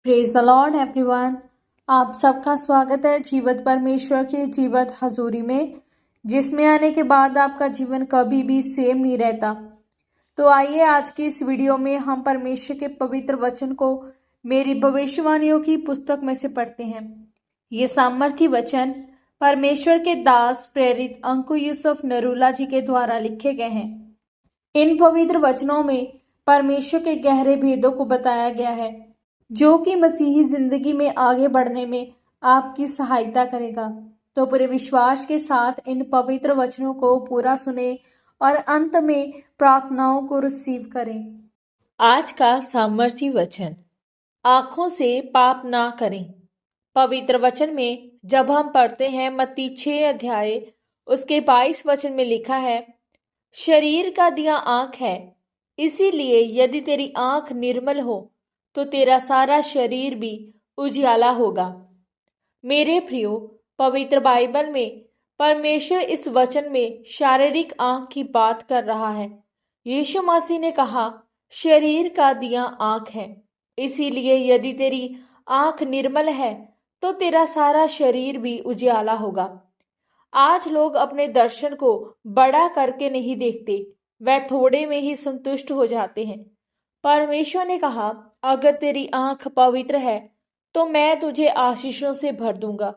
Praise the Lord everyone. आप सबका स्वागत है जीवित परमेश्वर के जीवित हजूरी में, जिसमें आने के बाद आपका जीवन कभी भी सेम नहीं रहता। तो आइए आज की इस वीडियो में हम परमेश्वर के पवित्र वचन को मेरी भविष्यवाणियों की पुस्तक में से पढ़ते हैं। ये सामर्थी वचन परमेश्वर के दास प्रेरित अंकु यूसुफ नरूला जी के द्वारा लिखे गए हैं। इन पवित्र वचनों में परमेश्वर के गहरे भेदों को बताया गया है, जो कि मसीही जिंदगी में आगे बढ़ने में आपकी सहायता करेगा। तो पूरे विश्वास के साथ इन पवित्र वचनों को पूरा सुने और अंत में प्रार्थनाओं को रिसीव करें। आज का सामर्थी वचन, आंखों से पाप ना करें। पवित्र वचन में जब हम पढ़ते हैं मत्ती 6 अध्याय उसके 22 वचन में लिखा है, शरीर का दिया आंख है, इसीलिए यदि तेरी आंख निर्मल हो तो तेरा सारा शरीर भी उजियाला होगा। मेरे प्रियो, पवित्र बाइबल में परमेश्वर इस वचन में शारीरिक आंख की बात कर रहा है। यीशु मसीह ने कहा, शरीर का दिया आंख है, इसीलिए यदि तेरी आंख निर्मल है तो तेरा सारा शरीर भी उजियाला होगा। आज लोग अपने दर्शन को बड़ा करके नहीं देखते, वह थोड़े में ही संतुष्ट हो जाते हैं। परमेश्वर ने कहा, अगर तेरी आंख पवित्र है तो मैं तुझे आशीषों से भर दूंगा,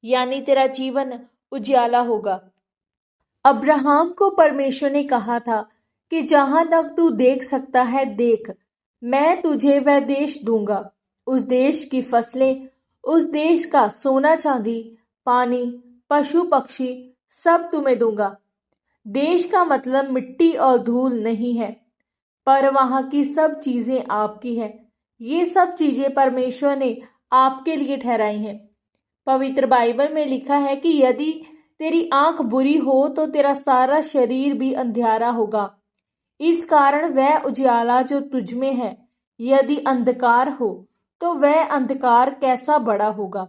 यानी तेरा जीवन उजियाला होगा। अब्राहम को परमेश्वर ने कहा था कि जहां तक तू देख सकता है देख, मैं तुझे वह देश दूंगा, उस देश की फसलें, उस देश का सोना चांदी, पानी, पशु पक्षी सब तुम्हें दूंगा। देश का मतलब मिट्टी और धूल नहीं है, पर वहां की सब चीजें आपकी हैं। ये सब चीजें परमेश्वर ने आपके लिए ठहराई हैं। पवित्र बाइबल में लिखा है कि यदि तेरी आंख बुरी हो तो तेरा सारा शरीर भी अंधियारा होगा। इस कारण वह उजियाला जो तुझ में है, यदि अंधकार हो तो वह अंधकार कैसा बड़ा होगा।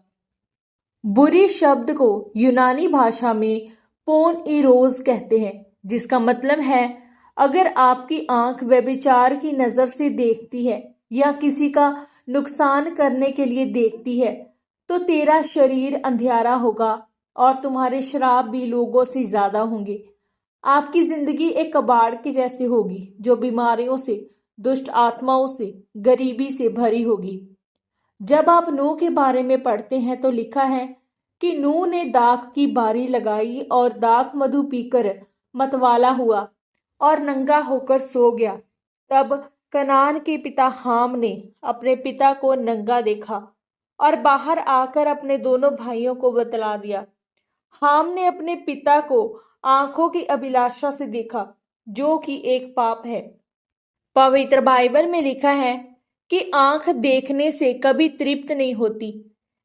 बुरी शब्द को यूनानी भाषा में पोन इरोज कहते हैं, जिसका मतलब है अगर आपकी आंख व्यभिचार की नजर से देखती है या किसी का नुकसान करने के लिए देखती है तो तेरा शरीर अंधियारा होगा और तुम्हारे श्राप भी लोगों से ज्यादा होंगे। आपकी जिंदगी एक कबाड़ के जैसे होगी, जो बीमारियों से, दुष्ट आत्माओं से, गरीबी से भरी होगी। जब आप नूह के बारे में पढ़ते हैं तो लिखा है कि नूह ने दाख की बारी लगाई और दाख मधु पीकर मतवाला हुआ और नंगा होकर सो गया। तब कनान के पिता हाम ने अपने पिता को नंगा देखा और बाहर आकर अपने दोनों भाइयों को बतला दिया। हाम ने अपने पिता को आंखों की अभिलाषा से देखा, जो कि एक पाप है। पवित्र बाइबल में लिखा है कि आंख देखने से कभी तृप्त नहीं होती,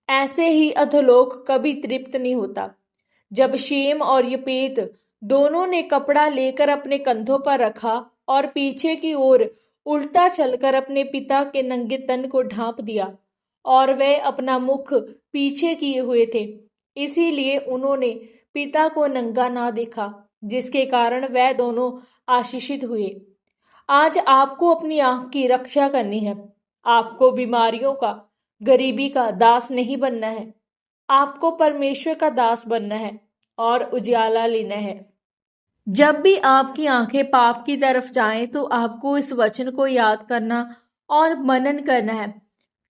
ऐसे ही अधोलोक कभी तृप्त नहीं होता। जब शेम और यपेत दोनों ने कपड़ा लेकर अपने कंधों पर रखा और पीछे की ओर उल्टा चलकर अपने पिता के नंगे तन को ढांप दिया, और वे अपना मुख पीछे किए हुए थे, इसीलिए उन्होंने पिता को नंगा ना देखा, जिसके कारण वह दोनों आशीषित हुए। आज आपको अपनी आंख की रक्षा करनी है। आपको बीमारियों का, गरीबी का दास नहीं बनना है। आपको परमेश्वर का दास बनना है और उजियाला लेना है। जब भी आपकी आंखें पाप की तरफ जाएं तो आपको इस वचन को याद करना और मनन करना है,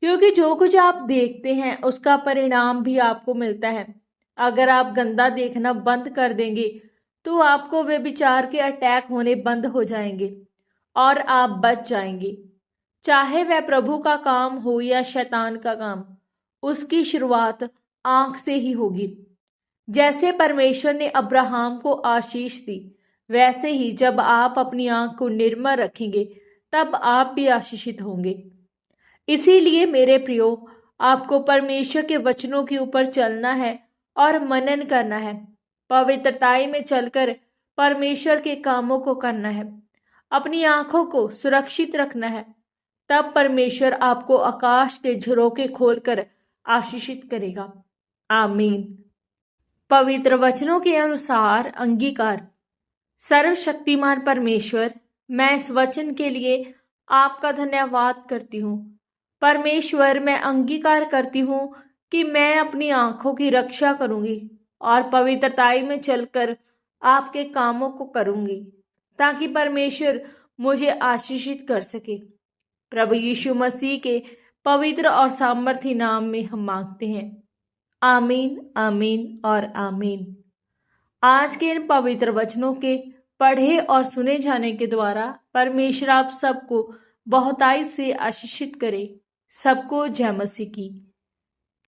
क्योंकि जो कुछ आप देखते हैं उसका परिणाम भी आपको मिलता है। अगर आप गंदा देखना बंद कर देंगे तो आपको व्यभिचार के अटैक होने बंद हो जाएंगे और आप बच जाएंगे। चाहे वह प्रभु का काम हो या शैतान का काम, उसकी शुरुआत आंख से ही होगी। जैसे परमेश्वर ने अब्राहम को आशीष दी, वैसे ही जब आप अपनी आंख को निर्मल रखेंगे तब आप भी आशीषित होंगे। इसीलिए मेरे प्रियो, आपको परमेश्वर के वचनों के ऊपर चलना है और मनन करना है। पवित्रताई में चलकर परमेश्वर के कामों को करना है। अपनी आंखों को सुरक्षित रखना है, तब परमेश्वर आपको आकाश के झरोखे खोलकर आशीषित करेगा। आमीन। पवित्र वचनों के अनुसार अंगीकार। सर्वशक्तिमान परमेश्वर, मैं इस वचन के लिए आपका धन्यवाद करती हूँ। परमेश्वर, मैं अंगीकार करती हूँ कि मैं अपनी आंखों की रक्षा करूंगी और पवित्रताई में चलकर आपके कामों को करूंगी, ताकि परमेश्वर मुझे आशीषित कर सके। प्रभु यीशु मसीह के पवित्र और सामर्थी नाम में हम मांगते हैं। आमीन, आमीन और आमीन। आज के इन पवित्र वचनों के पढ़े और सुने जाने के द्वारा परमेश्वर आप सबको बहुतायत से आशीषित करे। सबको जय मसीह की।